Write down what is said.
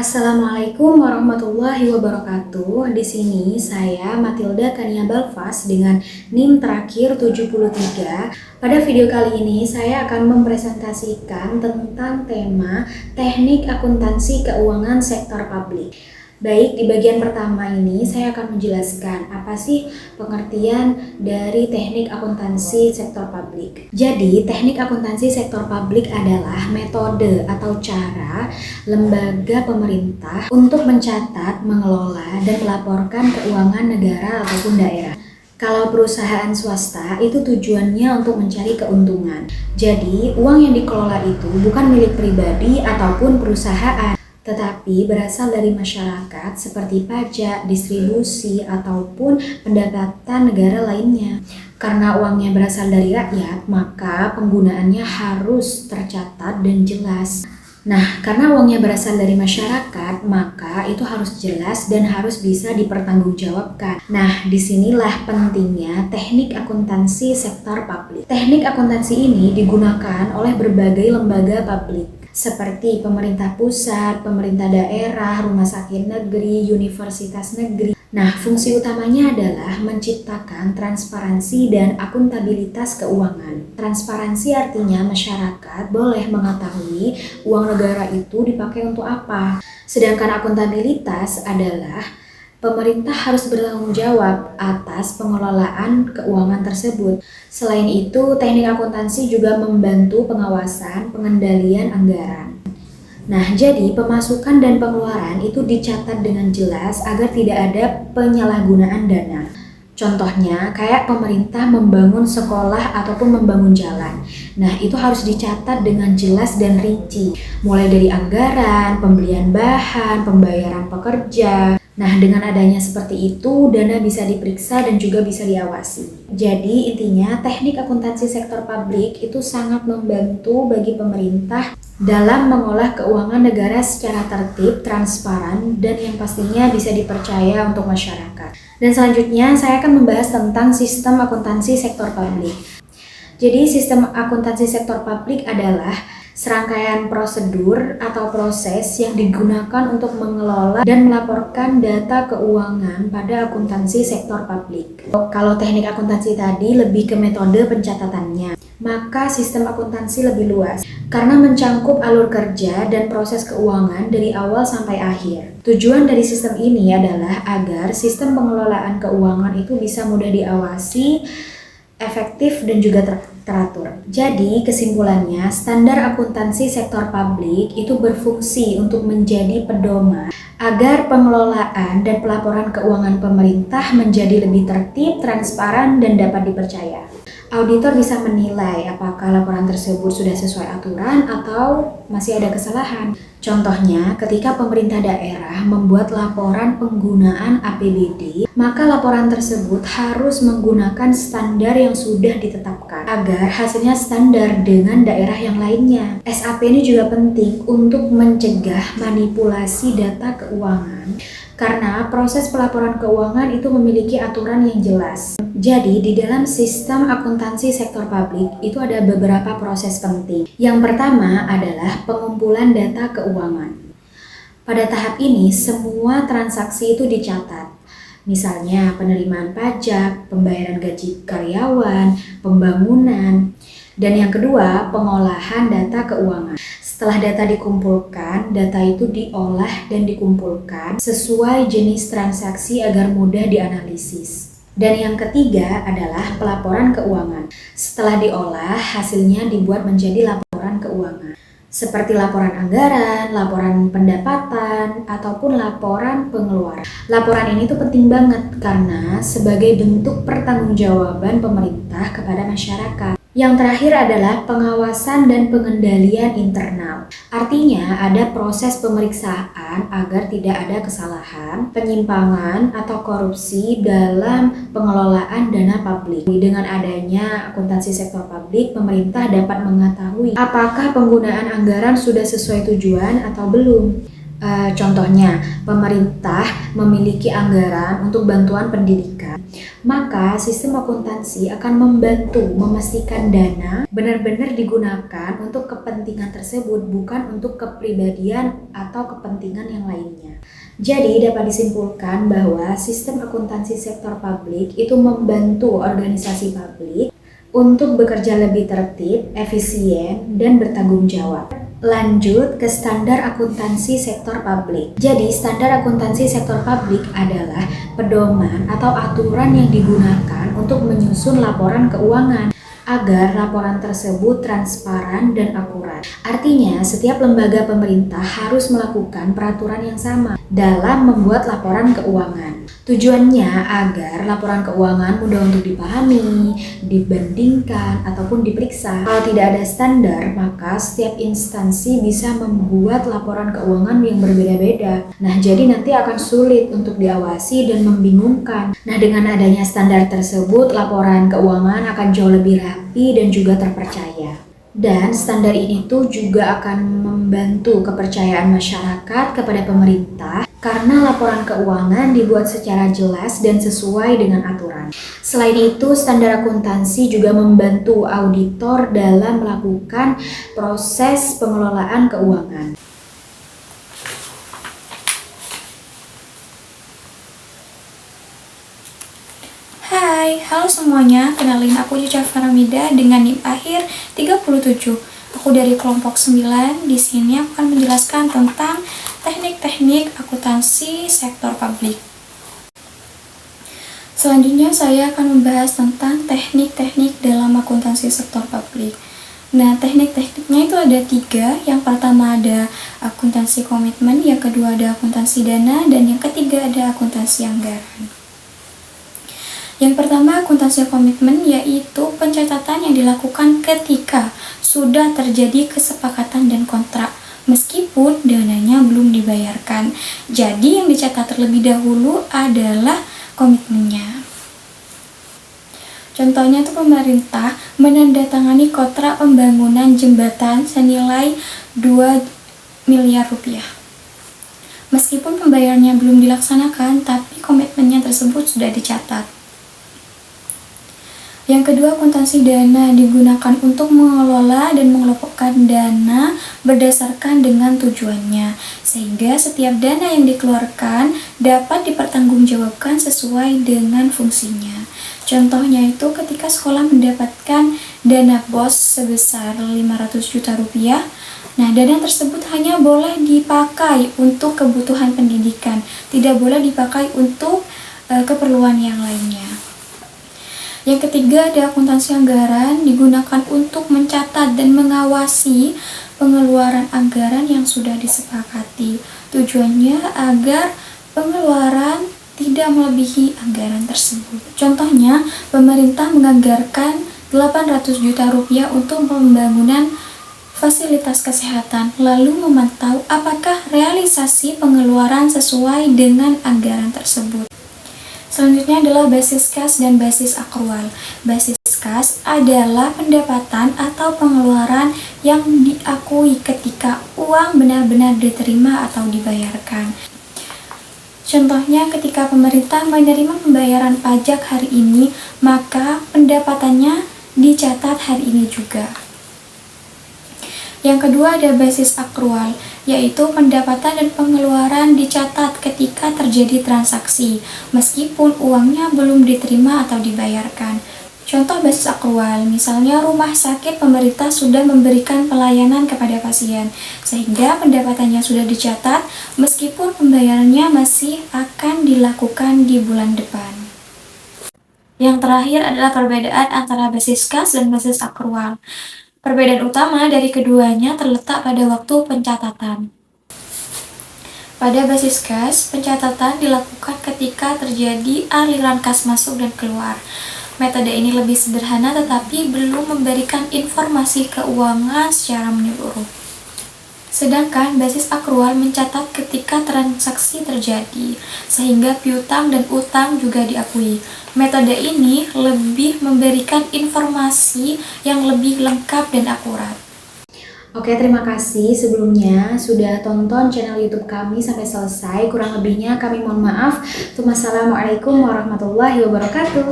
Assalamualaikum warahmatullahi wabarakatuh. Di sini saya Matilda Kania Balfas dengan NIM terakhir 73. Pada video kali ini saya akan mempresentasikan tentang tema Teknik Akuntansi Keuangan Sektor Publik. Baik, di bagian pertama ini saya akan menjelaskan apa sih pengertian dari teknik akuntansi sektor publik. Jadi, teknik akuntansi sektor publik adalah metode atau cara lembaga pemerintah untuk mencatat, mengelola, dan melaporkan keuangan negara ataupun daerah. Kalau perusahaan swasta itu tujuannya untuk mencari keuntungan. Jadi, uang yang dikelola itu bukan milik pribadi ataupun perusahaan, tetapi berasal dari masyarakat seperti pajak, distribusi, ataupun pendapatan negara lainnya. Karena uangnya berasal dari rakyat, maka penggunaannya harus tercatat dan jelas. Nah, karena uangnya berasal dari masyarakat, maka itu harus jelas dan harus bisa dipertanggungjawabkan. Nah, disinilah pentingnya teknik akuntansi sektor publik. Teknik akuntansi ini digunakan oleh berbagai lembaga publik, seperti pemerintah pusat, pemerintah daerah, rumah sakit negeri, universitas negeri. Nah, fungsi utamanya adalah menciptakan transparansi dan akuntabilitas keuangan. Transparansi artinya masyarakat boleh mengetahui uang negara itu dipakai untuk apa. Sedangkan akuntabilitas adalah pemerintah harus bertanggung jawab atas pengelolaan keuangan tersebut. Selain itu, teknik akuntansi juga membantu pengawasan pengendalian anggaran. Nah, jadi pemasukan dan pengeluaran itu dicatat dengan jelas agar tidak ada penyalahgunaan dana. Contohnya, kayak pemerintah membangun sekolah ataupun membangun jalan. Nah, itu harus dicatat dengan jelas dan rinci, mulai dari anggaran, pembelian bahan, pembayaran pekerja. Nah, dengan adanya seperti itu, dana bisa diperiksa dan juga bisa diawasi. Jadi, intinya teknik akuntansi sektor publik itu sangat membantu bagi pemerintah dalam mengolah keuangan negara secara tertib, transparan, dan yang pastinya bisa dipercaya untuk masyarakat. Dan selanjutnya, saya akan membahas tentang sistem akuntansi sektor publik. Jadi, sistem akuntansi sektor publik adalah serangkaian prosedur atau proses yang digunakan untuk mengelola dan melaporkan data keuangan pada akuntansi sektor publik. Kalau teknik akuntansi tadi lebih ke metode pencatatannya, maka sistem akuntansi lebih luas karena mencangkup alur kerja dan proses keuangan dari awal sampai akhir. Tujuan dari sistem ini adalah agar sistem pengelolaan keuangan itu bisa mudah diawasi, efektif, dan juga teratur. Jadi, kesimpulannya, standar akuntansi sektor publik itu berfungsi untuk menjadi pedoman agar pengelolaan dan pelaporan keuangan pemerintah menjadi lebih tertib, transparan, dan dapat dipercaya. Auditor bisa menilai apakah laporan tersebut sudah sesuai aturan atau masih ada kesalahan. Contohnya, ketika pemerintah daerah membuat laporan penggunaan APBD, maka laporan tersebut harus menggunakan standar yang sudah ditetapkan agar hasilnya standar dengan daerah yang lainnya. SAP ini juga penting untuk mencegah manipulasi data keuangan karena proses pelaporan keuangan itu memiliki aturan yang jelas. Jadi, di dalam sistem akuntansi sektor publik itu ada beberapa proses penting. Yang pertama adalah pengumpulan data keuangan. Pada tahap ini, semua transaksi itu dicatat. Misalnya penerimaan pajak, pembayaran gaji karyawan, pembangunan. Dan yang kedua, pengolahan data keuangan. Setelah data dikumpulkan, data itu diolah dan dikumpulkan sesuai jenis transaksi agar mudah dianalisis. Dan yang ketiga adalah pelaporan keuangan. Setelah diolah, hasilnya dibuat menjadi laporan keuangan. Seperti laporan anggaran, laporan pendapatan, ataupun laporan pengeluaran. Laporan ini tuh penting banget karena sebagai bentuk pertanggungjawaban pemerintah kepada masyarakat. Yang terakhir adalah pengawasan dan pengendalian internal. Artinya ada proses pemeriksaan agar tidak ada kesalahan, penyimpangan, atau korupsi dalam pengelolaan dana publik. Dengan adanya akuntansi sektor publik, pemerintah dapat mengetahui apakah penggunaan anggaran sudah sesuai tujuan atau belum. Contohnya, pemerintah memiliki anggaran untuk bantuan pendidikan. Maka sistem akuntansi akan membantu memastikan dana benar-benar digunakan untuk kepentingan tersebut, bukan untuk kepribadian atau kepentingan yang lainnya. Jadi dapat disimpulkan bahwa sistem akuntansi sektor publik itu membantu organisasi publik untuk bekerja lebih tertib, efisien, dan bertanggung jawab. Lanjut ke standar akuntansi sektor publik. Jadi, standar akuntansi sektor publik adalah pedoman atau aturan yang digunakan untuk menyusun laporan keuangan agar laporan tersebut transparan dan akurat. Artinya, setiap lembaga pemerintah harus melakukan peraturan yang sama dalam membuat laporan keuangan. Tujuannya agar laporan keuangan mudah untuk dipahami, dibandingkan, ataupun diperiksa. Kalau tidak ada standar, maka setiap instansi bisa membuat laporan keuangan yang berbeda-beda. Nah, jadi nanti akan sulit untuk diawasi dan membingungkan. Nah, dengan adanya standar tersebut, laporan keuangan akan jauh lebih rapi dan juga terpercaya. Dan standar ini tuh juga akan membantu kepercayaan masyarakat kepada pemerintah karena laporan keuangan dibuat secara jelas dan sesuai dengan aturan. Selain itu, standar akuntansi juga membantu auditor dalam melakukan proses pengelolaan keuangan. Hai, halo semuanya, kenalin aku Cica Faramida dengan NIM akhir 37. Aku dari kelompok 9. Di sini aku akan menjelaskan tentang teknik-teknik akuntansi sektor publik. Selanjutnya saya akan membahas tentang teknik-teknik dalam akuntansi sektor publik. Nah, teknik-tekniknya itu ada 3. Yang pertama ada akuntansi komitmen, yang kedua ada akuntansi dana, dan yang ketiga ada akuntansi anggaran. Yang pertama, akuntansi komitmen, yaitu pencatatan yang dilakukan ketika sudah terjadi kesepakatan dan kontrak, meskipun dananya belum dibayarkan. Jadi yang dicatat terlebih dahulu adalah komitmennya. Contohnya itu pemerintah menandatangani kontrak pembangunan jembatan senilai 2 miliar rupiah. Meskipun pembayarannya belum dilaksanakan, tapi komitmennya tersebut sudah dicatat. Yang kedua, akuntansi dana digunakan untuk mengelola dan mengelompokkan dana berdasarkan dengan tujuannya, sehingga setiap dana yang dikeluarkan dapat dipertanggungjawabkan sesuai dengan fungsinya. Contohnya itu ketika sekolah mendapatkan dana BOS sebesar 500 juta rupiah, nah dana tersebut hanya boleh dipakai untuk kebutuhan pendidikan, tidak boleh dipakai untuk keperluan yang lainnya. Yang ketiga ada akuntansi anggaran, digunakan untuk mencatat dan mengawasi pengeluaran anggaran yang sudah disepakati. Tujuannya agar pengeluaran tidak melebihi anggaran tersebut. Contohnya, pemerintah menganggarkan 800 juta rupiah untuk pembangunan fasilitas kesehatan, lalu memantau apakah realisasi pengeluaran sesuai dengan anggaran tersebut. Selanjutnya adalah basis kas dan basis akrual. Basis kas adalah pendapatan atau pengeluaran yang diakui ketika uang benar-benar diterima atau dibayarkan. Contohnya ketika pemerintah menerima pembayaran pajak hari ini, maka pendapatannya dicatat hari ini juga. Yang kedua ada basis akrual, yaitu pendapatan dan pengeluaran dicatat ketika terjadi transaksi, meskipun uangnya belum diterima atau dibayarkan. Contoh basis akrual, misalnya rumah sakit pemerintah sudah memberikan pelayanan kepada pasien, sehingga pendapatannya sudah dicatat, meskipun pembayarannya masih akan dilakukan di bulan depan. Yang terakhir adalah perbedaan antara basis kas dan basis akrual. Perbedaan utama dari keduanya terletak pada waktu pencatatan. Pada basis kas, pencatatan dilakukan ketika terjadi aliran kas masuk dan keluar. Metode ini lebih sederhana tetapi belum memberikan informasi keuangan secara menyeluruh. Sedangkan basis akrual mencatat ketika transaksi terjadi, sehingga piutang dan utang juga diakui. Metode ini lebih memberikan informasi yang lebih lengkap dan akurat. Oke, terima kasih sebelumnya sudah tonton channel YouTube kami sampai selesai. Kurang lebihnya kami mohon maaf. Wassalamualaikum warahmatullahi wabarakatuh.